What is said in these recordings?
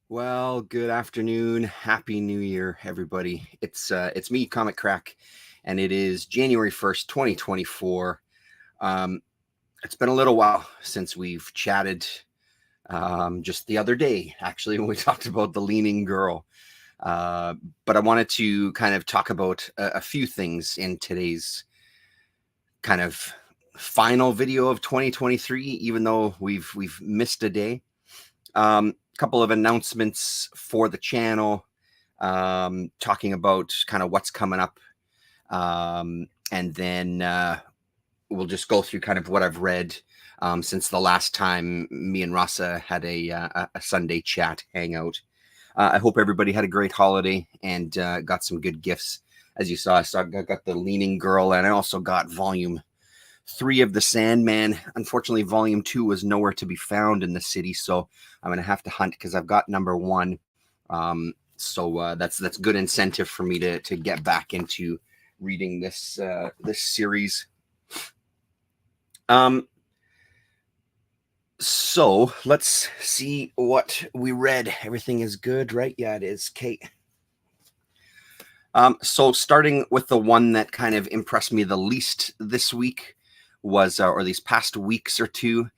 Well, good afternoon. Happy New Year, everybody. It's me, Comic Crack, and it is January 1st, 2024. Um, it's been a little while since we've chatted. Just the other day, actually, when we talked about the Leaning Girl. Uh, but I wanted to kind of talk about a few things in today's kind of final video of 2023, even though we've missed a day. Couple of announcements for the channel, talking about kind of what's coming up. And then we'll just go through kind of what I've read since the last time me and Rasa had a Sunday chat hangout. I hope everybody had a great holiday and got some good gifts. As you saw, I got the Leaning Girl, and I also got volume 3 of the Sandman. Unfortunately, volume 2 was nowhere to be found in the city, so I'm gonna have to hunt because I've got number 1. So that's good incentive for me to get back into reading this series. So let's see what we read. Everything is good, right? Yeah, it is, Kate. So starting with the one that kind of impressed me the least this week was, or these past weeks or two,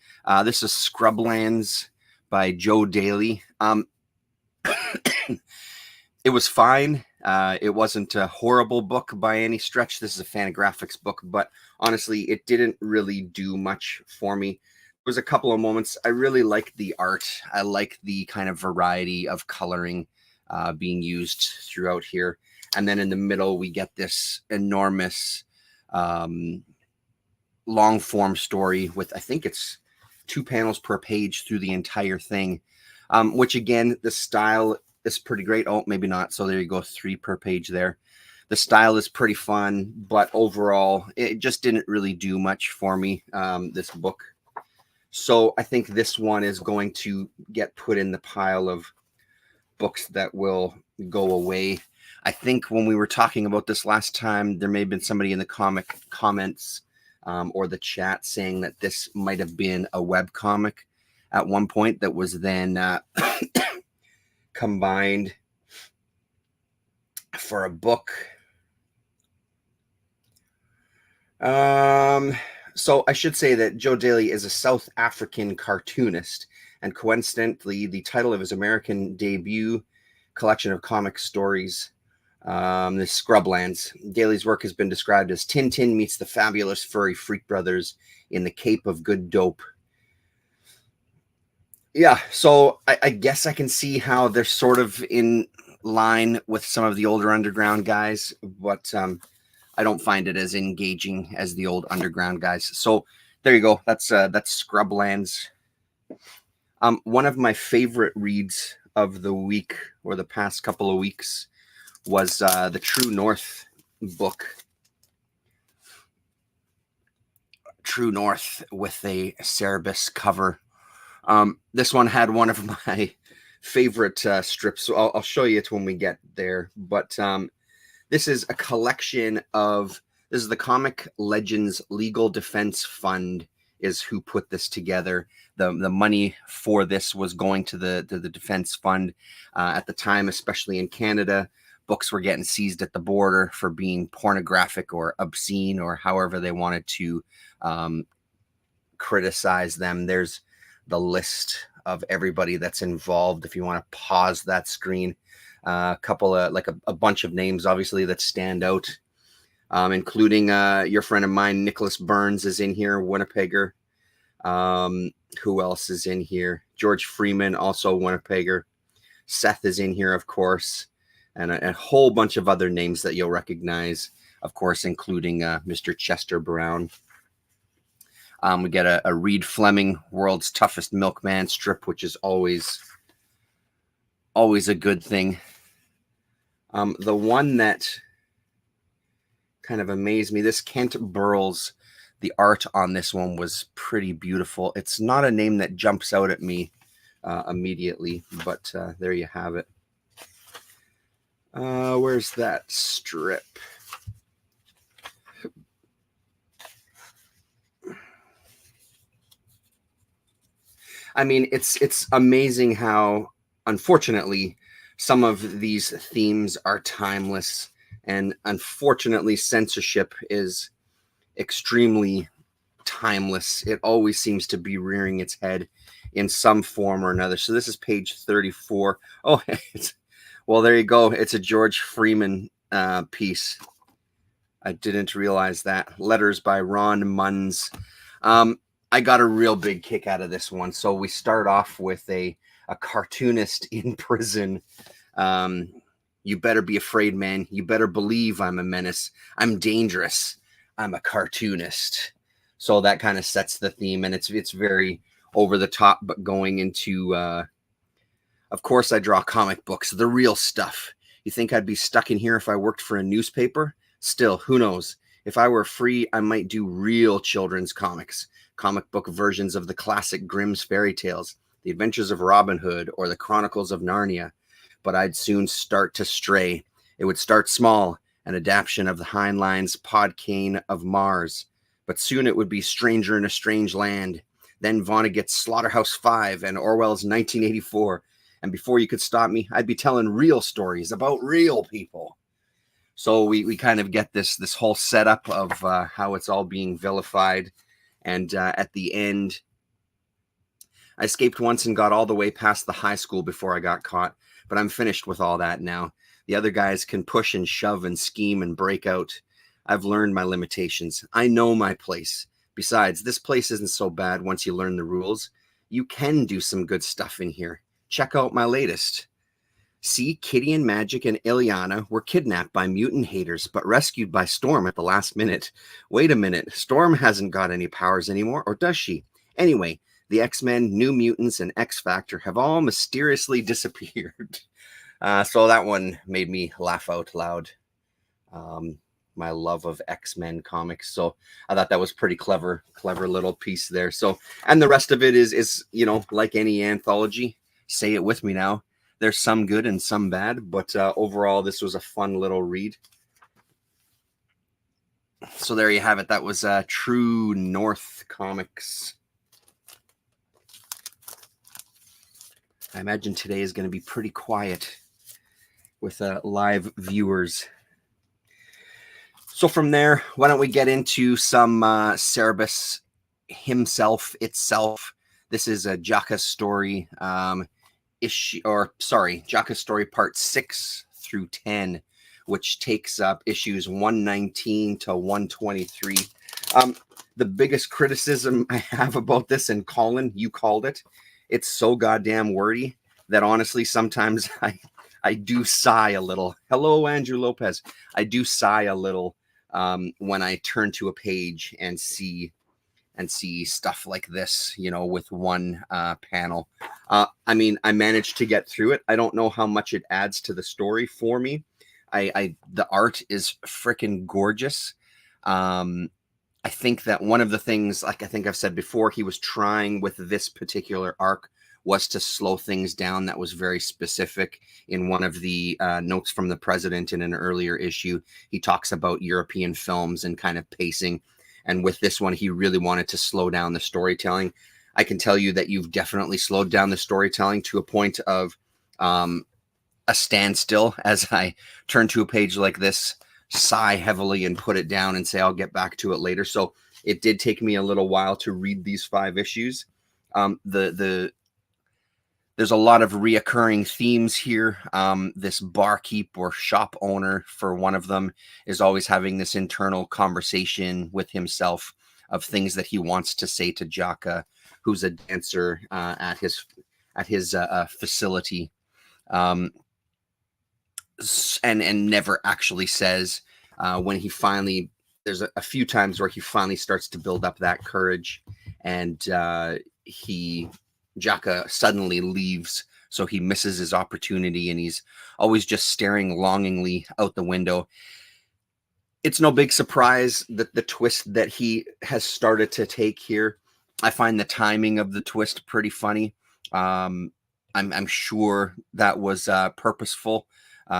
this is Scrublands by Joe Daly. It was fine. It wasn't a horrible book by any stretch. This is a Fantagraphics book, but honestly, it didn't really do much for me. There was a couple of moments. I really liked the art. I like the kind of variety of coloring being used throughout here. And then in the middle, we get this enormous long form story with, I think it's 2 panels per page through the entire thing, which again, the style is pretty great. Oh, maybe not. So there you go, 3 per page there. The style is pretty fun, but overall, it just didn't really do much for me, this book. So I think this one is going to get put in the pile of books that will go away. I think when we were talking about this last time, there may have been somebody in the comic comments or the chat saying that this might have been a web comic at one point that was then combined for a book. So I should say that Joe Daly is a South African cartoonist, and coincidentally, the title of his American debut collection of comic stories, the Scrublands. Daly's work has been described as Tintin meets the fabulous furry freak brothers in the Cape of Good Dope. Yeah, so I guess I can see how they're sort of in line with some of the older underground guys, but I don't find it as engaging as the old underground guys. So there you go. That's Scrublands. One of my favorite reads of the week or the past couple of weeks was the True North book. True North with a Cerebus cover. This one had one of my favorite strips, so I'll show you it when we get there. But this is a collection of, this is the Comic Legends Legal Defense Fund is who put this together. The money for this was going to the defense fund. At the time, especially in Canada, books were getting seized at the border for being pornographic or obscene or however they wanted to criticize them. There's the list of everybody that's involved. If you want to pause that screen, a couple of, like a bunch of names, obviously, that stand out, including your friend of mine, Nicholas Burns is in here, Winnipegger. Who else is in here? George Freeman, also Winnipegger. Seth is in here, of course, and a whole bunch of other names that you'll recognize, of course, including Mr. Chester Brown. We get a Reed Fleming, World's Toughest Milkman strip, which is always a good thing. The one that kind of amazed me, this Kent Burles, the art on this one was pretty beautiful. It's not a name that jumps out at me immediately, but there you have it. Where's that strip? I mean, it's amazing how unfortunately, some of these themes are timeless, and unfortunately, censorship is extremely timeless. It always seems to be rearing its head in some form or another. So this is page 34. Oh, well, there you go. It's a George Freeman piece. I didn't realize that. Letters by Ron Munns. I got a real big kick out of this one. So we start off with a cartoonist in prison. You better be afraid, man. You better believe I'm a menace. I'm dangerous. I'm a cartoonist. So that kind of sets the theme, and it's very over the top, but going into, of course, I draw comic books, the real stuff. You think I'd be stuck in here if I worked for a newspaper? Still, who knows? If I were free, I might do real children's comics, comic book versions of the classic Grimm's fairy tales, The Adventures of Robin Hood, or The Chronicles of Narnia. But I'd soon start to stray. It would start small, an adaptation of the Heinlein's Podkayne of Mars. But soon it would be Stranger in a Strange Land, then Vonnegut's Slaughterhouse-Five and Orwell's 1984. And before you could stop me, I'd be telling real stories about real people. So we kind of get this whole setup of how it's all being vilified. And at the end, I escaped once and got all the way past the high school before I got caught. But I'm finished with all that now. The other guys can push and shove and scheme and break out. I've learned my limitations. I know my place. Besides, this place isn't so bad once you learn the rules. You can do some good stuff in here. Check out my latest. See, Kitty and Magic and Ileana were kidnapped by mutant haters, but rescued by Storm at the last minute. Wait a minute, Storm hasn't got any powers anymore, or does she? Anyway, the X-Men, New Mutants, and X-Factor have all mysteriously disappeared. So that one made me laugh out loud. My love of X-Men comics. So I thought that was pretty clever little piece there. So, and the rest of it is, you know, like any anthology, say it with me now. There's some good and some bad, but overall, this was a fun little read. So there you have it. That was True North Comics. I imagine today is going to be pretty quiet with live viewers. So from there, why don't we get into some Cerebus himself, itself. This is a Jaka story Jaka story part 6 through 10, which takes up issues 119 to 123. The biggest criticism I have about this, and Colin, you called it, it's so goddamn wordy that honestly, sometimes I do sigh a little. Hello, Andrew Lopez. I do sigh a little when I turn to a page and see stuff like this, you know, with one panel. I mean, I managed to get through it. I don't know how much it adds to the story for me. The art is freaking gorgeous. I think that one of the things, like I think I've said before, he was trying with this particular arc was to slow things down. That was very specific. In one of the notes from the president in an earlier issue, he talks about European films and kind of pacing. And with this one, he really wanted to slow down the storytelling. I can tell you that you've definitely slowed down the storytelling to a point of a standstill as I turn to a page like this, sigh heavily and put it down and say, I'll get back to it later. So it did take me a little while to read these 5 issues. There's a lot of reoccurring themes here. This barkeep or shop owner, for one of them, is always having this internal conversation with himself of things that he wants to say to Jaka, who's a dancer at his facility, and never actually says. When he finally, there's a few times where he finally starts to build up that courage, and Jaka suddenly leaves, so he misses his opportunity, and he's always just staring longingly out the window. It's no big surprise that the twist that he has started to take here. I find the timing of the twist pretty funny. I'm sure that was purposeful,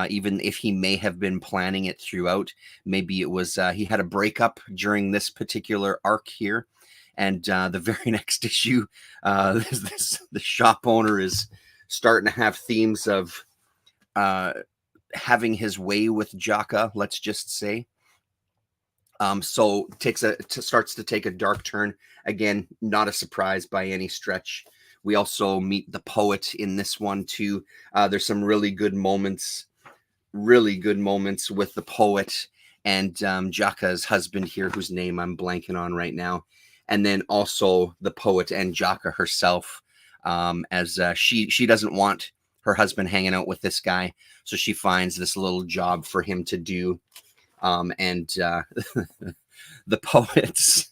even if he may have been planning it throughout. Maybe it was he had a breakup during this particular arc here. And the very next issue, the shop owner is starting to have themes of having his way with Jaka, let's just say. So starts to take a dark turn. Again, not a surprise by any stretch. We also meet the poet in this one too. There's some really good moments with the poet and Jaka's husband here, whose name I'm blanking on right now. And then also the poet and Jaka herself, as she doesn't want her husband hanging out with this guy. So she finds this little job for him to do. And the poet's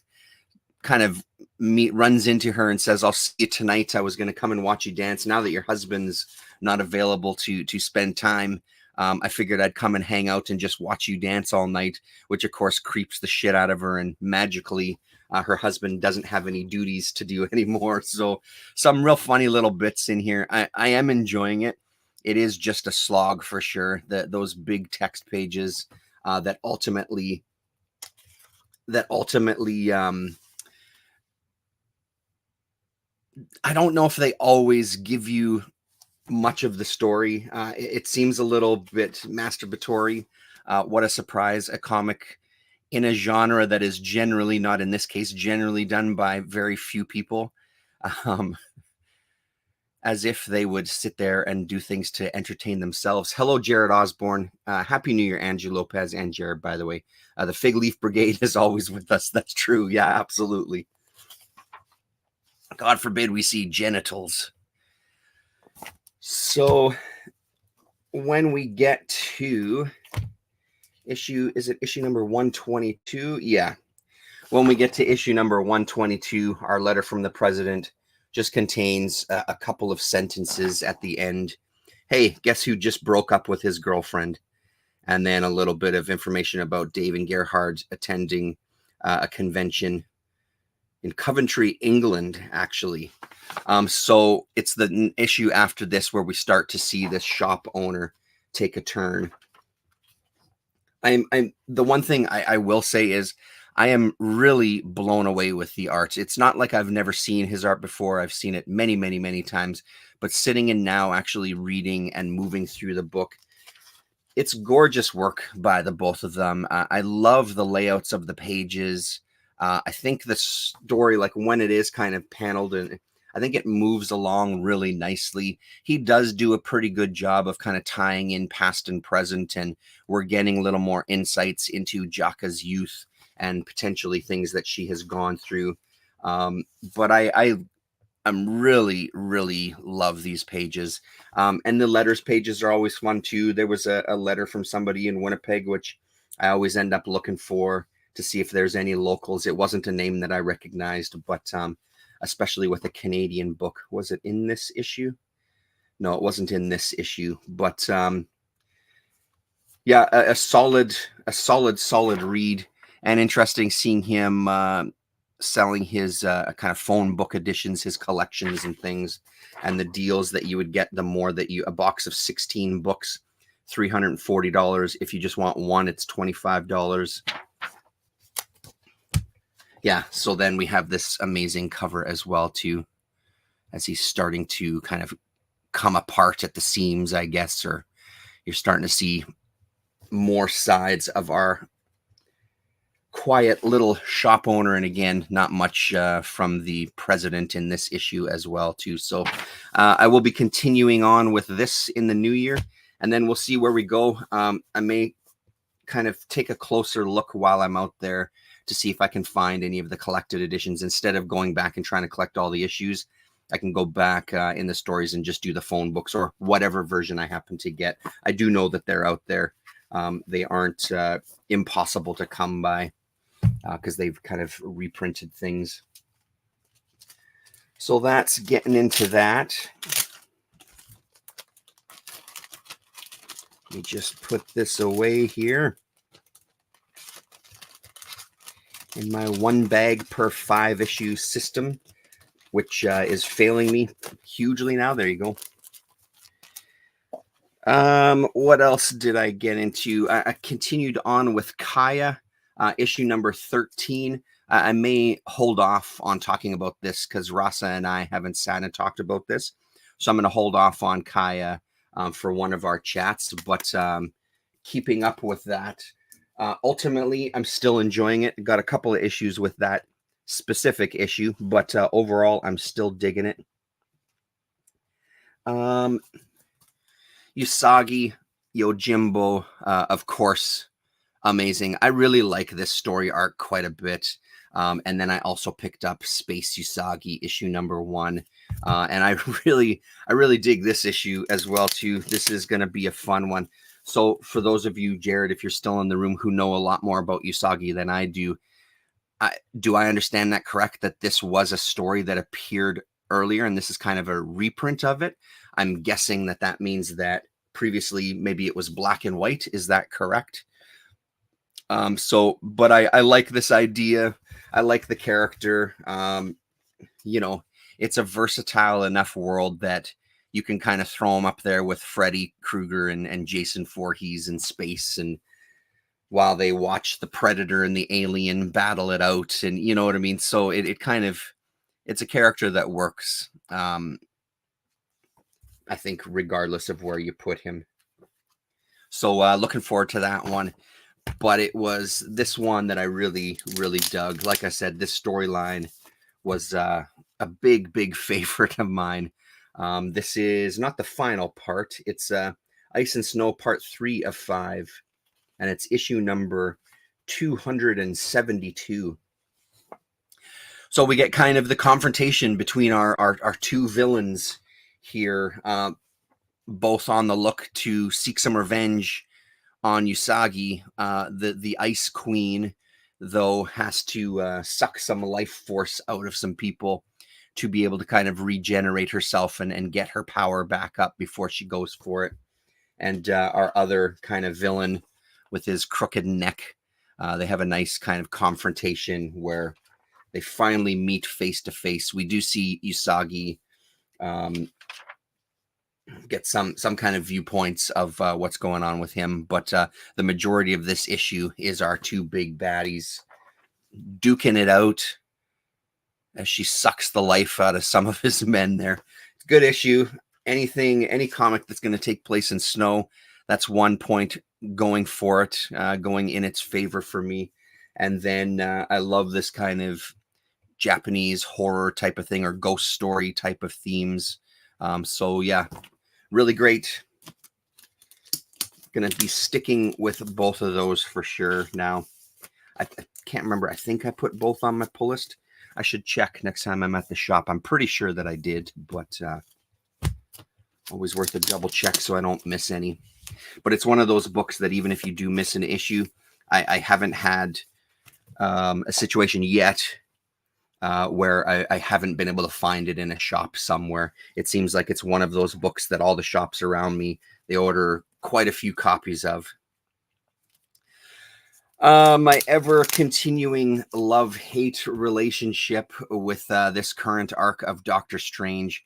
kind of runs into her and says, "I'll see you tonight. I was going to come and watch you dance. Now that your husband's not available to spend time, I figured I'd come and hang out and just watch you dance all night," which of course creeps the shit out of her. And magically, her husband doesn't have any duties to do anymore. So some real funny little bits in here. I am enjoying it. It is just a slog for sure. Those big text pages that ultimately I don't know if they always give you much of the story. It seems a little bit masturbatory. What a surprise, a comic in a genre that is generally, not in this case, generally done by very few people. As if they would sit there and do things to entertain themselves. Hello, Jared Osborne. Happy New Year, Angie Lopez and Jared, by the way. The Fig Leaf Brigade is always with us. That's true. Yeah, absolutely. God forbid we see genitals. So when we get to issue number 122? Yeah. When we get to issue number 122, our letter from the president just contains a couple of sentences at the end. Hey, guess who just broke up with his girlfriend? And then a little bit of information about Dave and Gerhard attending a convention in Coventry, England, actually. So it's the issue after this where we start to see this shop owner take a turn. I'm the one thing I will say is I am really blown away with the art. It's not like I've never seen his art before. I've seen it many, many, many times. But sitting in now, actually reading and moving through the book, it's gorgeous work by the both of them. I love the layouts of the pages. I think the story, like when it is kind of paneled, and I think it moves along really nicely. He does do a pretty good job of kind of tying in past and present, and we're getting a little more insights into Jaka's youth and potentially things that she has gone through. But I'm really, really love these pages. And the letters pages are always fun too. There was a letter from somebody in Winnipeg, which I always end up looking for to see if there's any locals. It wasn't a name that I recognized, but especially with a Canadian book. Was it in this issue? No, it wasn't in this issue, but yeah, a solid read, and interesting seeing him selling his kind of phone book editions, his collections and things, and the deals that you would get the more that a box of 16 books, $340. If you just want one, it's $25. Yeah, so then we have this amazing cover as well too, as he's starting to kind of come apart at the seams, I guess, or you're starting to see more sides of our quiet little shop owner. And again, not much from the president in this issue as well too. So I will be continuing on with this in the new year, and then we'll see where we go. I may kind of take a closer look while I'm out there to see if I can find any of the collected editions. Instead of going back and trying to collect all the issues, I can go back in the stories and just do the phone books or whatever version I happen to get. I do know that they're out there. They aren't impossible to come by because they've kind of reprinted things. So that's getting into that. Let me just put this away here in my 1 bag per 5 issue system, which is failing me hugely now. There you go. What else did I get into? I continued on with Kaya, issue number 13. I may hold off on talking about this because Rasa and I haven't sat and talked about this. So I'm going to hold off on Kaya for one of our chats, but keeping up with that. Ultimately, I'm still enjoying it. Got a couple of issues with that specific issue, but overall, I'm still digging it. Usagi Yojimbo, of course, amazing. I really like this story arc quite a bit. And then I also picked up Space Usagi issue number 1. And I really dig this issue as well too. This is going to be a fun one. So for those of you, Jared, if you're still in the room, who know a lot more about Usagi than I do, do I understand that correct? That this was a story that appeared earlier and this is kind of a reprint of it? I'm guessing that that means that previously maybe it was black and white. Is that correct? But I like this idea. I like the character. You know, it's a versatile enough world that you can kind of throw him up there with Freddy Krueger and Jason Voorhees in space, and while they watch the Predator and the Alien battle it out, and you know what I mean? So it kind of, it's a character that works. I think regardless of where you put him. So looking forward to that one. But it was this one that I really dug. Like I said, this storyline was a big favorite of mine. This is not the final part. It's Ice and Snow Part 3 of 5, and it's issue number 272. So we get kind of the confrontation between our two villains here, both on the look to seek some revenge on Usagi. The Ice Queen, though, has to suck some life force out of some people to be able to kind of regenerate herself and get her power back up before she goes for it. And our other kind of villain with his crooked neck, they have a nice kind of confrontation where they finally meet face to face. We do see Usagi get some kind of viewpoints of what's going on with him, but the majority of this issue is our two big baddies duking it out as she sucks the life out of some of his men there. It's a good issue. Any comic that's going to take place in snow, that's 1 point going for it, going in its favor for me. And then I love this kind of Japanese horror type of thing or ghost story type of themes. So yeah, really great. Gonna be sticking with both of those for sure. Now, I can't remember. I think I put both on my pull list. I should check next time I'm at the shop. I'm pretty sure that I did, but always worth a double check so I don't miss any. But it's one of those books that even if you do miss an issue, I haven't had a situation yet where I haven't been able to find it in a shop somewhere. It seems like it's one of those books that all the shops around me, they order quite a few copies of. My ever-continuing love-hate relationship with this current arc of Doctor Strange.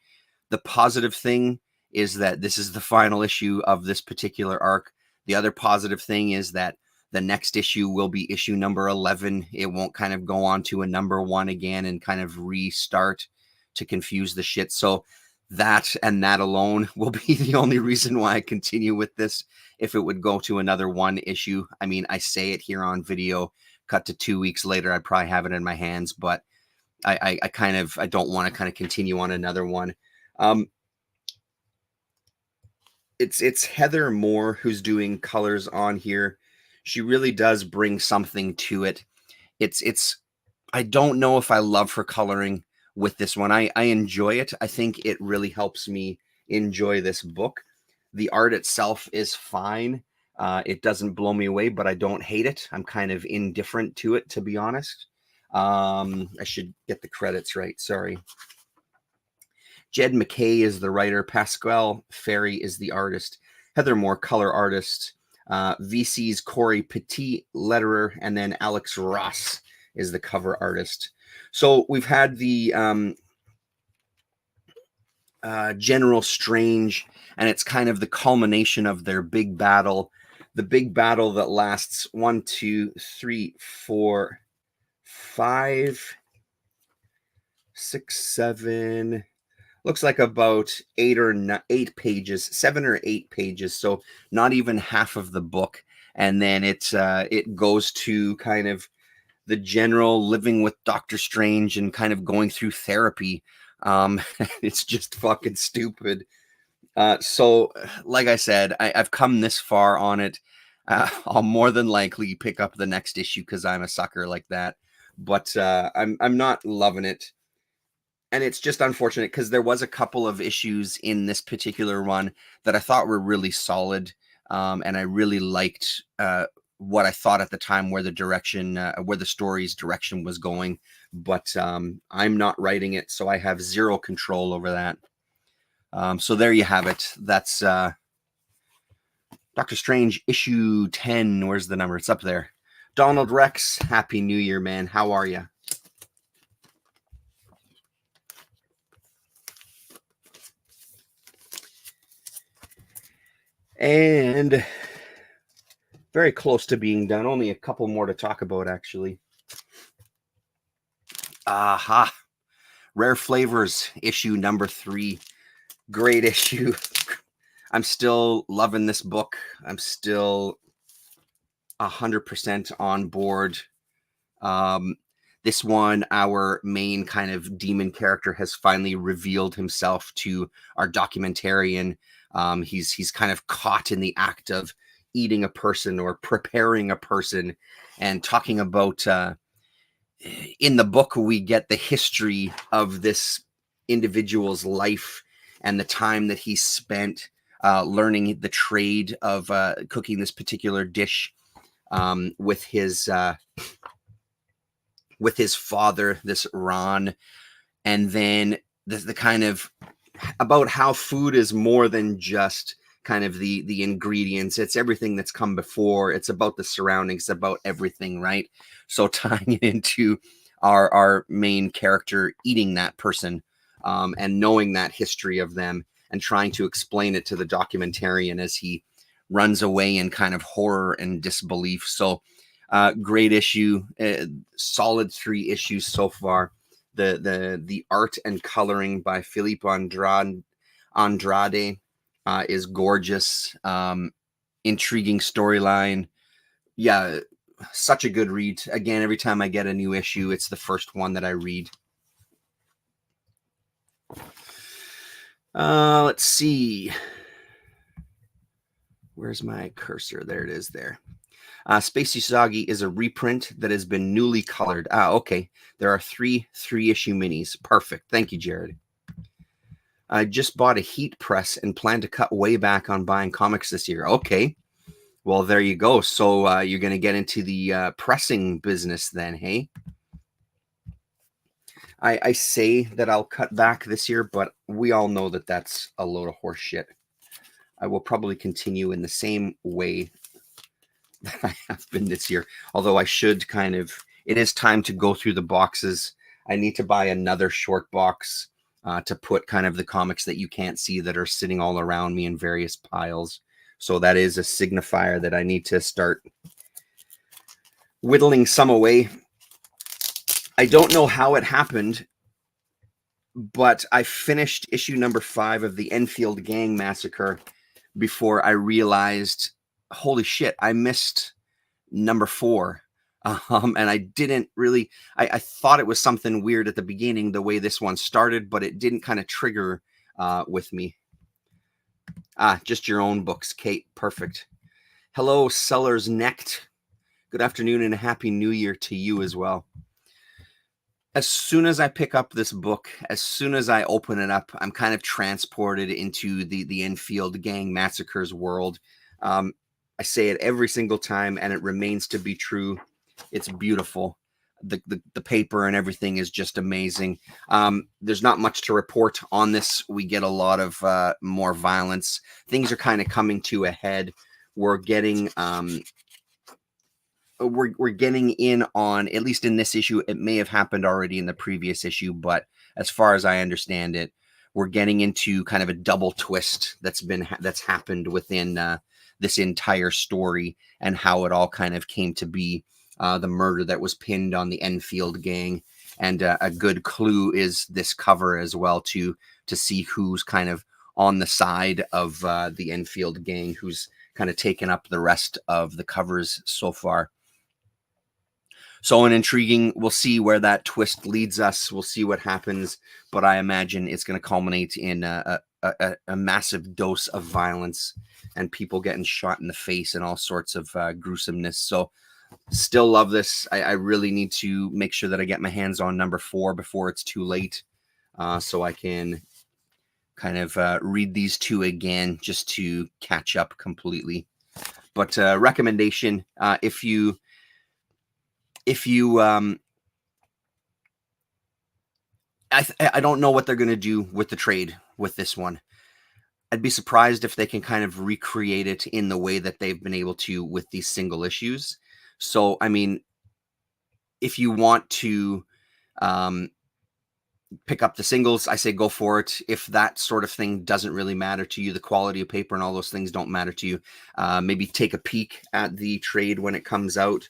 The positive thing is that this is the final issue of this particular arc. The other positive thing is that the next issue will be issue number 11. It won't kind of go on to a number 1 again and kind of restart to confuse the shit. So that and that alone will be the only reason why I continue with this. If it would go to another 1 issue, I mean, I say it here on video, cut to 2 weeks later, I'd probably have it in my hands, but I don't want to kind of continue on another one. It's Heather Moore who's doing colors on here. She really does bring something to it. I don't know if I love her coloring with this one. I enjoy it. I think it really helps me enjoy this book. The art itself is fine. It doesn't blow me away, but I don't hate it. I'm kind of indifferent to it, to be honest. I should get the credits right. Sorry. Jed McKay is the writer. Pasquale Ferry is the artist. Heather Moore, color artist. VC's Corey Petit, letterer. And then Alex Ross is the cover artist. So we've had the General Strange, and it's kind of the culmination of their big battle. The big battle that lasts 1, 2, 3, 4, 5, 6, 7, looks like about 8 pages, 7 or 8 pages. So not even half of the book. And then it goes to kind of the general living with Doctor Strange and kind of going through therapy. It's just fucking stupid. So, like I said, I've come this far on it. I'll more than likely pick up the next issue because I'm a sucker like that. But I'm not loving it, and it's just unfortunate because there was a couple of issues in this particular one that I thought were really solid, and I really liked what I thought at the time where where the story's direction was going. But I'm not writing it, so I have zero control over that. So there you have it. That's Doctor Strange issue 10. Where's the number? It's up there. Donald Rex, Happy New Year, man. How are you? And very close to being done. Only a couple more to talk about, actually. Aha. Rare Flavors, issue number 3. Great issue. I'm still loving this book. I'm still 100% on board. This one, our main kind of demon character has finally revealed himself to our documentarian. He's kind of caught in the act of eating a person or preparing a person, and talking about in the book we get the history of this individual's life and the time that he spent learning the trade of cooking this particular dish with his father, this Ron. And then the kind of about how food is more than just kind of the ingredients. It's everything that's come before. It's about the surroundings, about everything, right? So tying it into our main character eating that person, and knowing that history of them and trying to explain it to the documentarian as he runs away in kind of horror and disbelief. So great issue, solid 3 issues so far. The art and coloring by Philippe Andrade is gorgeous. Intriguing storyline. Yeah, such a good read. Again, every time I get a new issue, it's the first one that I read. Let's see. Where's my cursor? There it is there. Space Usagi is a reprint that has been newly colored. Okay. There are 3 issue minis. Perfect. Thank you, Jared. I just bought a heat press and plan to cut way back on buying comics this year. Okay. Well, there you go. So you're going to get into the pressing business then, hey? I say that I'll cut back this year, but we all know that that's a load of horse shit. I will probably continue in the same way that I have been this year. Although I should kind of, it is time to go through the boxes. I need to buy another short box to put kind of the comics that you can't see that are sitting all around me in various piles. So that is a signifier that I need to start whittling some away. I don't know how it happened, but I finished issue number 5 of the Enfield Gang Massacre before I realized, holy shit, I missed number 4. And I didn't really, I thought it was something weird at the beginning, the way this one started, but it didn't kind of trigger with me. Just your own books, Kate. Perfect. Hello, Sellers Necked. Good afternoon and a happy new year to you as well. As soon as I pick up this book, as soon as I open it up, I'm kind of transported into the Enfield Gang Massacres world. I say it every single time, and it remains to be true. It's beautiful. The paper and everything is just amazing. There's not much to report on this. We get a lot of more violence. Things are kind of coming to a head. We're getting we're getting in on, at least in this issue, it may have happened already in the previous issue, but as far as I understand it, we're getting into kind of a double twist that's happened within this entire story and how it all kind of came to be. The murder that was pinned on the Enfield Gang, And a good clue is this cover as well, to see who's kind of on the side of the Enfield gang, who's kind of taken up the rest of the covers so far. So an intriguing, we'll see where that twist leads us. We'll see what happens, but I imagine it's going to culminate in a massive dose of violence and people getting shot in the face and all sorts of gruesomeness. So still love this. I really need to make sure that I get my hands on number 4 before it's too late, so I can kind of read these 2 again just to catch up completely. But recommendation, if you I don't know what they're going to do with the trade with this one. I'd be surprised if they can kind of recreate it in the way that they've been able to with these single issues. So, I mean, if you want to pick up the singles, I say go for it. If that sort of thing doesn't really matter to you, the quality of paper and all those things don't matter to you, maybe take a peek at the trade when it comes out.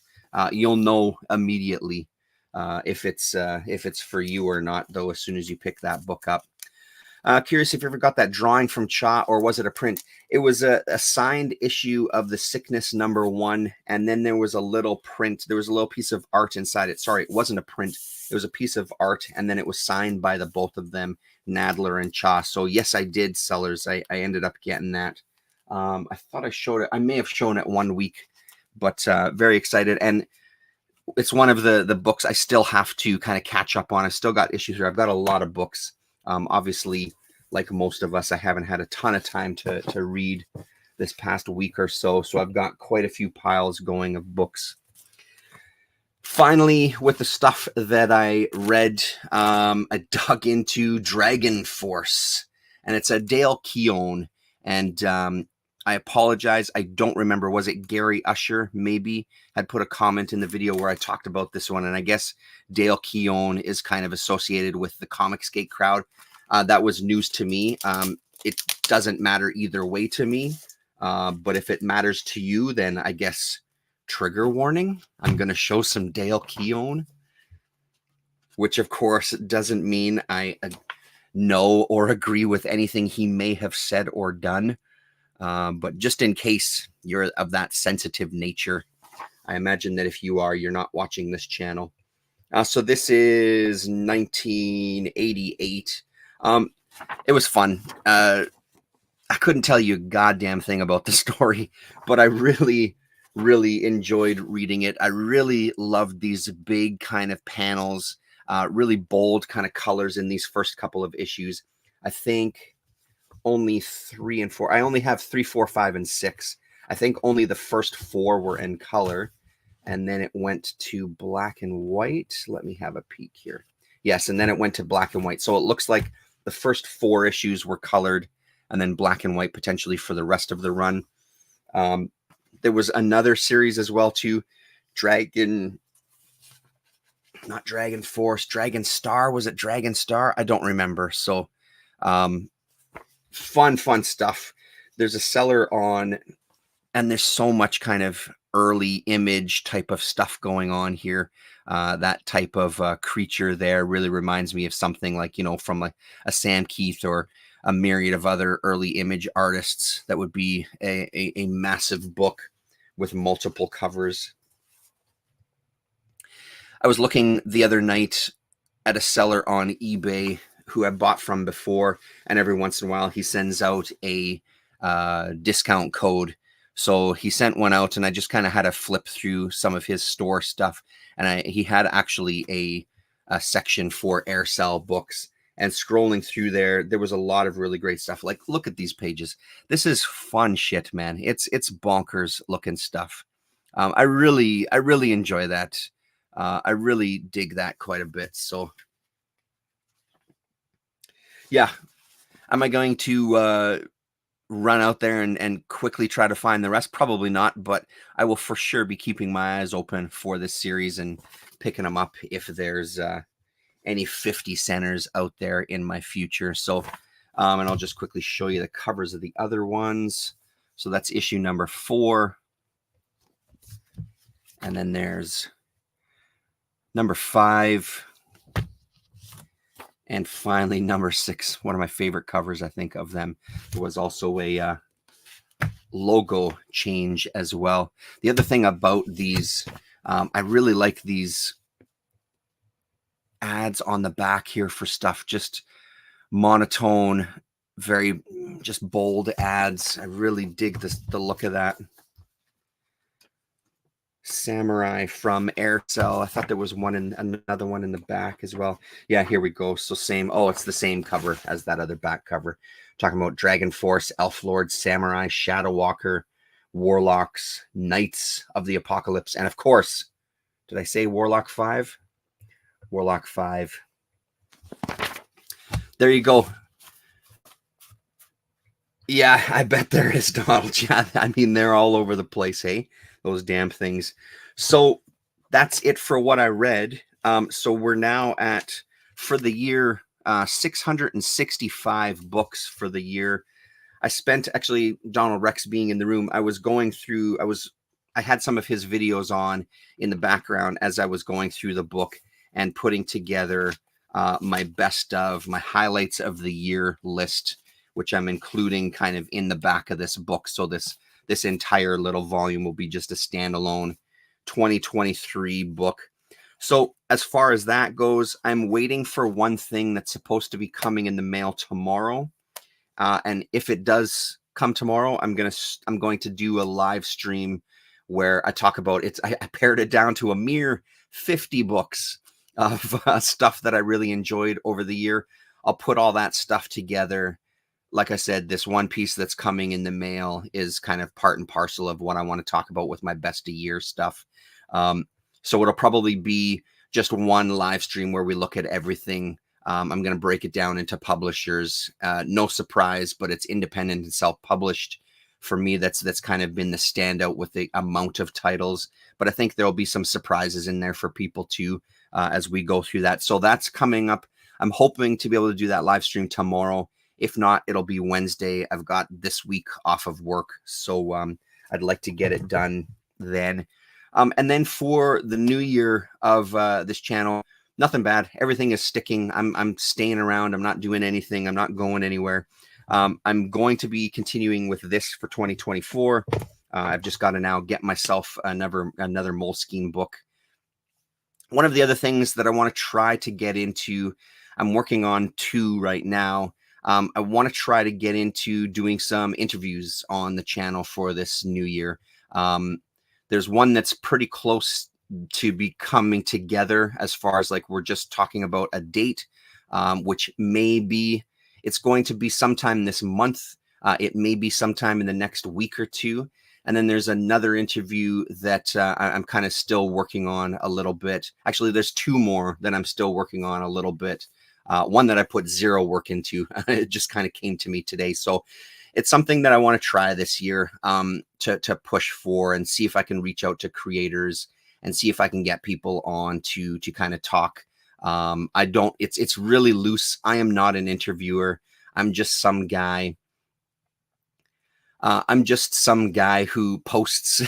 You'll know immediately if it's for you or not, though, as soon as you pick that book up. Curious if you ever got that drawing from Cha, or was it a print? It was a signed issue of The Sickness #1, and then there was a little print. There was a little piece of art inside it. Sorry, it wasn't a print. It was a piece of art, and then it was signed by the both of them, Nadler and Cha. So yes, I did, sellers. I ended up getting that. I thought I showed it. I may have shown it one week, but very excited. And it's one of the books I still have to kind of catch up on. I still got issues here. I've got a lot of books. Obviously, like most of us, I haven't had a ton of time to read this past week or so. So I've got quite a few piles going of books. Finally, with the stuff that I read, I dug into Dragon Force, and it's a Dale Keown. And I apologize, I don't remember. Was it Gary Usher, maybe, had put a comment in the video where I talked about this one. And I guess Dale Keown is kind of associated with the Comicsgate crowd. That was news to me. It doesn't matter either way to me. But if it matters to you, then I guess trigger warning. I'm going to show some Dale Keown, which of course doesn't mean I know or agree with anything he may have said or done. But just in case you're of that sensitive nature, I imagine that if you are, you're not watching this channel. So this is 1988. It was fun. I couldn't tell you a goddamn thing about the story, but I really enjoyed reading it. I really loved these big kind of panels, really bold kind of colors in these first couple of issues. I think only 3 and 4. I only have 3, 4, 5, and 6. I think only the first 4 were in color, and then it went to black and white. Let me have a peek here. Yes, and then it went to black and white. So it looks like the first 4 issues were colored, and then black and white potentially for the rest of the run. There was another series as well too, Dragon Star. Was it Dragon Star? I don't remember. So fun stuff. There's a seller on, and there's so much kind of early Image type of stuff going on here. That type of creature there really reminds me of something like, you know, from like a Sam Keith or a myriad of other early Image artists. That would be a massive book with multiple covers. I was looking the other night at a seller on eBay who I bought from before, and every once in a while he sends out a discount code. So he sent one out, and I just kind of had to flip through some of his store stuff, and he had actually a section for Aircel books. And scrolling through there was a lot of really great stuff. Like, look at these pages. This is fun shit, man. It's bonkers looking stuff. I really enjoy that. I really dig that quite a bit. So, yeah. Am I going to run out there and quickly try to find the rest? Probably not, but I will for sure be keeping my eyes open for this series and picking them up if there's any 50 centers out there in my future. So, and I'll just quickly show you the covers of the other ones. So that's issue number 4. And then there's number 5. And finally, number 6, one of my favorite covers, I think, of them. There was also a logo change as well. The other thing about these, I really like these ads on the back here for stuff, just monotone, very just bold ads. I really dig the look of that. Samurai from Aircel. I thought there was another one in the back as well. Yeah, here we go. So same. Oh, it's the same cover as that other back cover. Talking about Dragon Force, Elf Lord, Samurai, Shadow Walker, Warlocks, Knights of the Apocalypse, and of course, did I say Warlock 5? Warlock 5. There you go. Yeah, I bet there is, Donald. Yeah, I mean, they're all over the place, hey? Those damn things. So that's it for what I read. So we're now at, for the year, 665 books for the year. I spent, actually, Donald Rex being in the room, I was going through, I had some of his videos on in the background as I was going through the book and putting together my best of, my highlights of the year list, which I'm including kind of in the back of this book. So this entire little volume will be just a standalone 2023 book. So as far as that goes, I'm waiting for one thing that's supposed to be coming in the mail tomorrow. And if it does come tomorrow, I'm going to do a live stream where I talk about it. I pared it down to a mere 50 books of stuff that I really enjoyed over the year. I'll put all that stuff together. Like I said, this one piece that's coming in the mail is kind of part and parcel of what I want to talk about with my best of year stuff. So it'll probably be just one live stream where we look at everything. I'm going to break it down into publishers. No surprise, but it's independent and self-published. For me, that's kind of been the standout with the amount of titles. But I think there'll be some surprises in there for people too as we go through that. So that's coming up. I'm hoping to be able to do that live stream tomorrow. If not, it'll be Wednesday. I've got this week off of work, so I'd like to get it done then. And then for the new year of this channel, nothing bad. Everything is sticking. I'm staying around. I'm not doing anything. I'm not going anywhere. I'm going to be continuing with this for 2024. I've just got to now get myself another Moleskine book. One of the other things that I want to try to get into, I'm working on 2 right now. I want to try to get into doing some interviews on the channel for this new year. There's one that's pretty close to be coming together as far as like we're just talking about a date, which may be, it's going to be sometime this month. It may be sometime in the next week or 2. And then there's another interview that I'm kind of still working on a little bit. Actually, there's 2 more that I'm still working on a little bit. One that I put 0 work into. It just kind of came to me today. So it's something that I want to try this year to push for and see if I can reach out to creators and see if I can get people on to kind of talk. It's really loose. I am not an interviewer. I'm just some guy. I'm just some guy who posts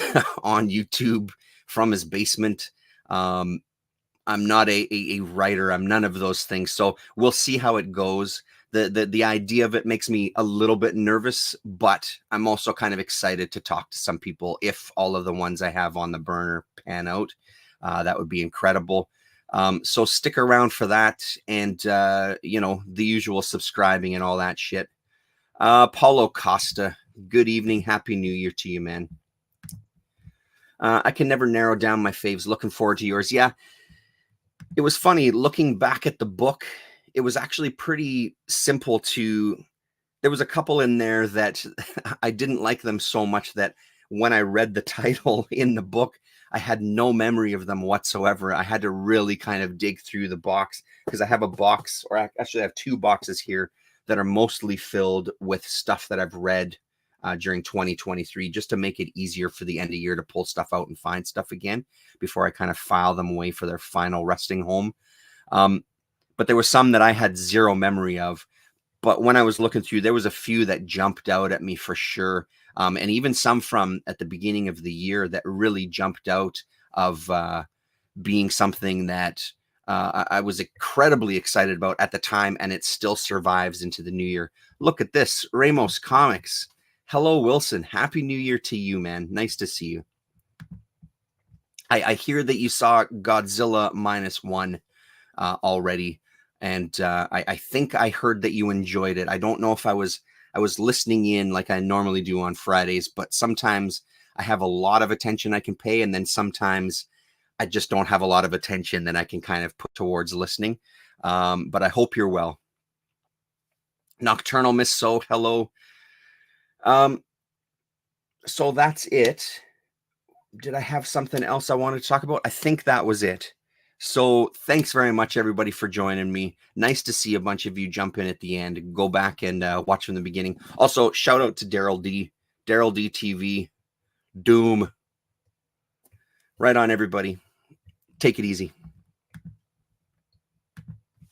on YouTube from his basement. I'm not a writer. I'm none of those things. So we'll see how it goes. The idea of it makes me a little bit nervous, but I'm also kind of excited to talk to some people. If all of the ones I have on the burner pan out, that would be incredible. So stick around for that. And, you know, the usual subscribing and all that shit. Paulo Costa, good evening. Happy New Year to you, man. I can never narrow down my faves. Looking forward to yours. Yeah. It was funny looking back at the book. It was actually pretty simple there was a couple in there that I didn't like them so much that when I read the title in the book, I had no memory of them whatsoever. I had to really kind of dig through the box because I have a box, or actually I have 2 boxes here that are mostly filled with stuff that I've read during 2023, just to make it easier for the end of year to pull stuff out and find stuff again before I kind of file them away for their final resting home. But there were some that I had 0 memory of. But when I was looking through, there was a few that jumped out at me for sure. And even some from at the beginning of the year that really jumped out of being something that I was incredibly excited about at the time, and it still survives into the new year. Look at this, Ramos Comics. Hello, Wilson. Happy New Year to you, man. Nice to see you. I hear that you saw Godzilla -1 already, and I think I heard that you enjoyed it. I don't know if I was listening in like I normally do on Fridays, but sometimes I have a lot of attention I can pay, and then sometimes I just don't have a lot of attention that I can kind of put towards listening. But I hope you're well. Nocturnal Miss So, hello. So that's it. Did I have something else I wanted to talk about? I think that was it. So thanks very much, everybody, for joining me. Nice to see a bunch of you jump in at the end. Go back and watch from the beginning. Also, shout out to Daryl D. Daryl D TV. Doom. Right on, everybody. Take it easy.